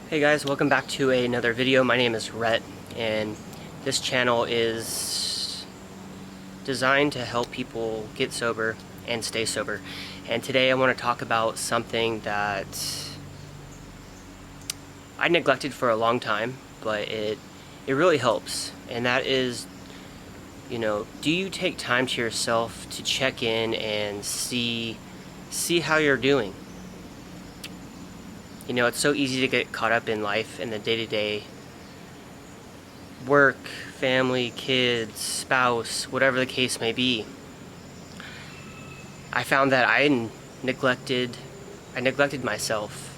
Hey guys, welcome back to another video. My name is Rhett, and this channel is designed to help people get sober and stay sober. And today I want to talk about something that I neglected for a long time, but it really helps. And that is, do you take time to yourself to check in and see how you're doing? It's so easy to get caught up in life and the day-to-day work, family, kids, spouse, whatever the case may be. I found that I neglected myself.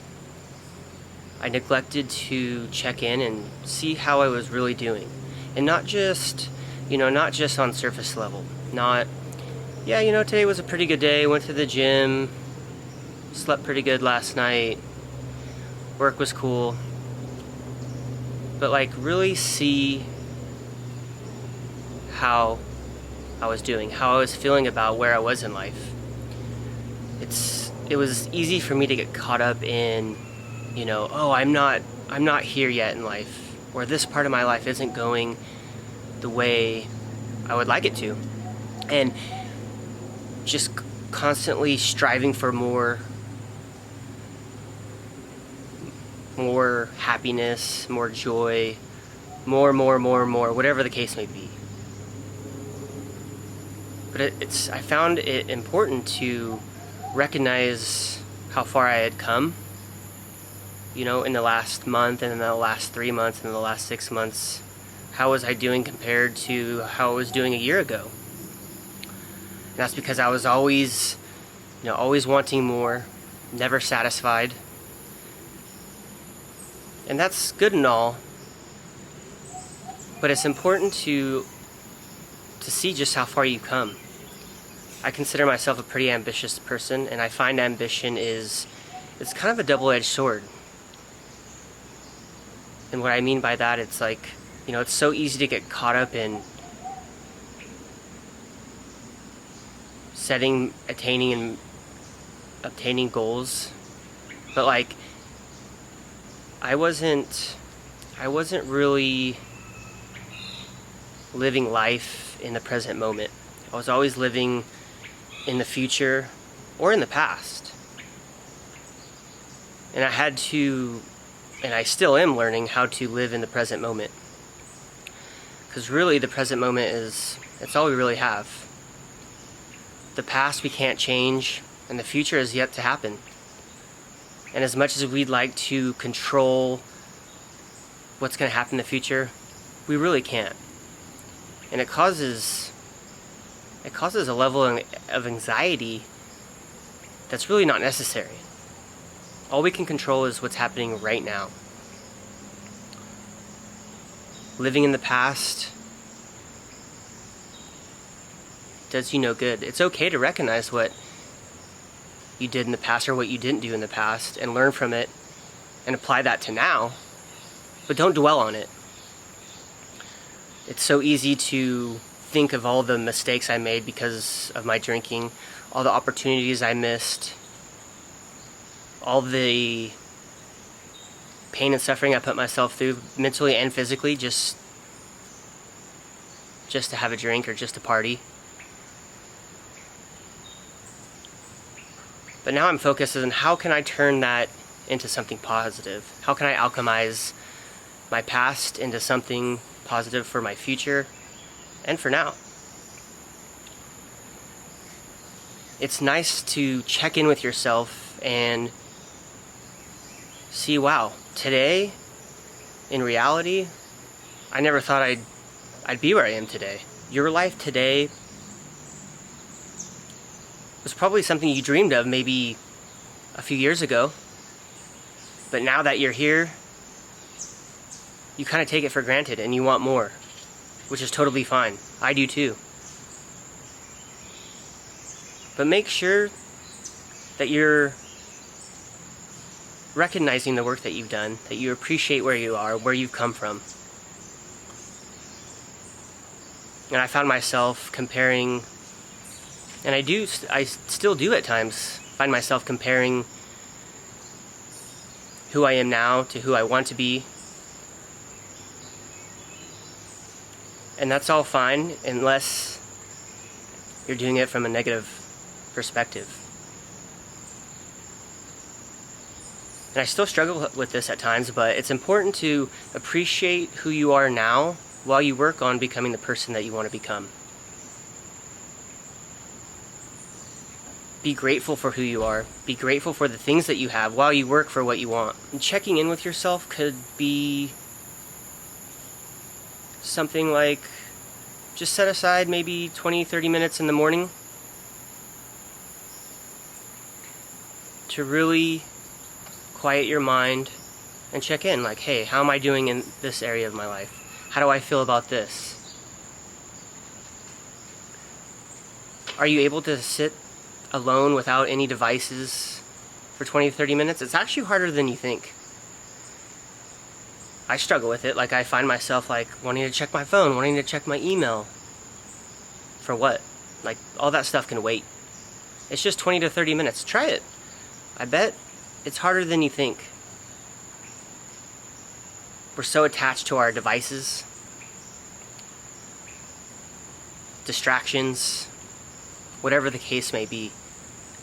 I neglected to check in and see how I was really doing. And not just on surface level. Today was a pretty good day, went to the gym, slept pretty good last night. Work was cool, but really see how I was doing, how I was feeling about where I was in life. It was easy for me to get caught up in, I'm not here yet in life, or this part of my life isn't going the way I would like it to, and just constantly striving for more happiness, more joy, more, whatever the case may be. But I found it important to recognize how far I had come, in the last month, and in the last 3 months, and in the last 6 months. How was I doing compared to how I was doing a year ago? And that's because I was always wanting more, never satisfied. And that's good and all, but it's important to see just how far you've come. I consider myself a pretty ambitious person, and I find ambition it's kind of a double-edged sword. And what I mean by that, it's it's so easy to get caught up in attaining and obtaining goals, but I wasn't really living life in the present moment. I was always living in the future or in the past. And I still am learning how to live in the present moment. Because really the present moment it's all we really have. The past we can't change, and the future is yet to happen. And as much as we'd like to control what's going to happen in the future, we really can't. And it causes a level of anxiety that's really not necessary. All we can control is what's happening right now. Living in the past does you no good. It's okay to recognize what you did in the past or what you didn't do in the past and learn from it and apply that to now, but don't dwell on it. It's so easy to think of all the mistakes I made because of my drinking, all the opportunities I missed, all the pain and suffering I put myself through mentally and physically just to have a drink or just to party. But now I'm focused on how can I turn that into something positive? How can I alchemize my past into something positive for my future and for now? It's nice to check in with yourself and see, wow, today, in reality, I never thought I'd be where I am today. Your life today was probably something you dreamed of maybe a few years ago, but now that you're here, you kind of take it for granted and you want more, which is totally fine. I do too. But make sure that you're recognizing the work that you've done, that you appreciate where you are, where you've come from. And I found myself comparing, and I still do at times, find myself comparing who I am now to who I want to be. And that's all fine unless you're doing it from a negative perspective. And I still struggle with this at times, but it's important to appreciate who you are now while you work on becoming the person that you want to become. Be grateful for who you are. Be grateful for the things that you have while you work for what you want. And checking in with yourself could be something like just set aside maybe 20-30 minutes in the morning to really quiet your mind and check in, like, hey, how am I doing in this area of my life? How do I feel about this? Are you able to sit alone without any devices for 20-30 minutes? It's actually harder than you think. I struggle with it. Like, I find myself like wanting to check my phone, wanting to check my email. For what? Like, all that stuff can wait. It's just 20 to 30 minutes. Try it. I bet it's harder than you think. We're so attached to our devices, distractions, whatever the case may be.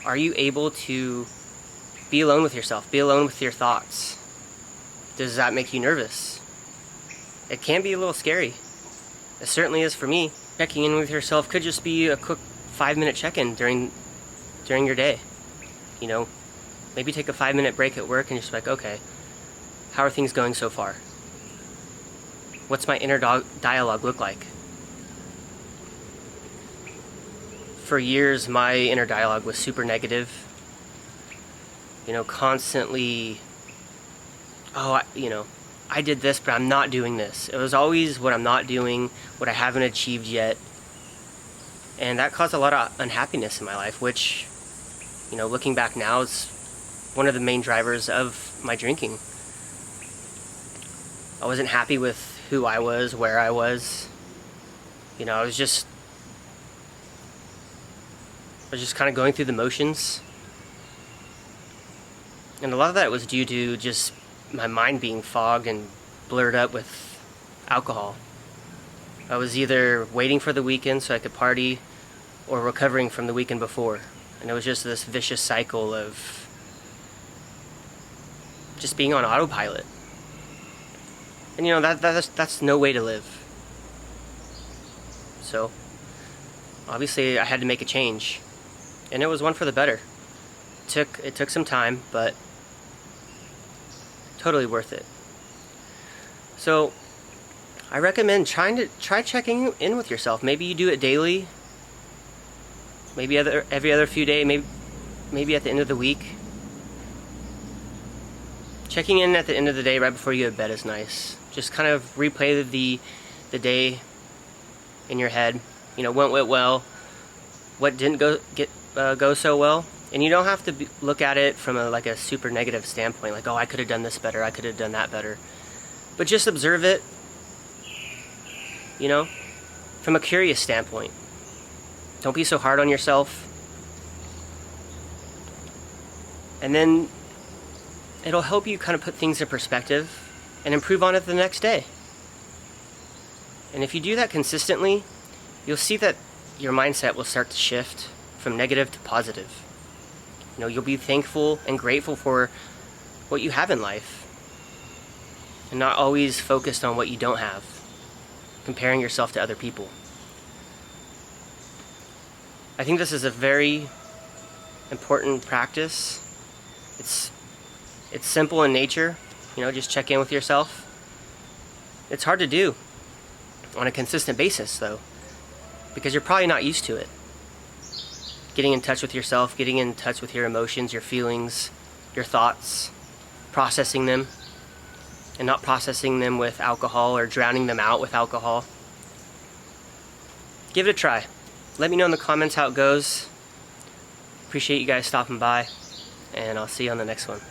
Are you able to be alone with yourself, be alone with your thoughts? Does that make you nervous? It can be a little scary. It certainly is for me. Checking in with yourself could just be a quick 5-minute check-in during your day. You know, maybe take a 5-minute break at work and just be like, okay, how are things going so far? What's my inner dialogue look like? For years, my inner dialogue was super negative. You know, constantly, I did this, but I'm not doing this. It was always what I'm not doing, what I haven't achieved yet. And that caused a lot of unhappiness in my life, which, you know, looking back now, is one of the main drivers of my drinking. I wasn't happy with who I was, where I was. You know, I was just kind of going through the motions. And a lot of that was due to just my mind being fogged and blurred up with alcohol. I was either waiting for the weekend so I could party or recovering from the weekend before. And it was just this vicious cycle of just being on autopilot. And you know, that's no way to live. So, obviously I had to make a change. And it was one for the better. It took some time, but totally worth it. So, I recommend try checking in with yourself. Maybe you do it daily. Maybe every other few days. Maybe at the end of the week. Checking in at the end of the day right before you go to bed is nice. Just kind of replay the day in your head. You know, what went well, what didn't go so well. And you don't have to look at it from a super negative standpoint, like, oh, I could have done this better, I could have done that better. But just observe it, you know, from a curious standpoint. Don't be so hard on yourself. And then it'll help you kind of put things in perspective and improve on it the next day. And if you do that consistently, you'll see that your mindset will start to shift from negative to positive. You know, you'll be thankful and grateful for what you have in life, and not always focused on what you don't have, comparing yourself to other people. I think this is a very important practice. It's simple in nature, you know, just check in with yourself. It's hard to do on a consistent basis, though, because you're probably not used to it. Getting in touch with yourself, getting in touch with your emotions, your feelings, your thoughts, processing them, and not processing them with alcohol or drowning them out with alcohol. Give it a try. Let me know in the comments how it goes. Appreciate you guys stopping by, and I'll see you on the next one.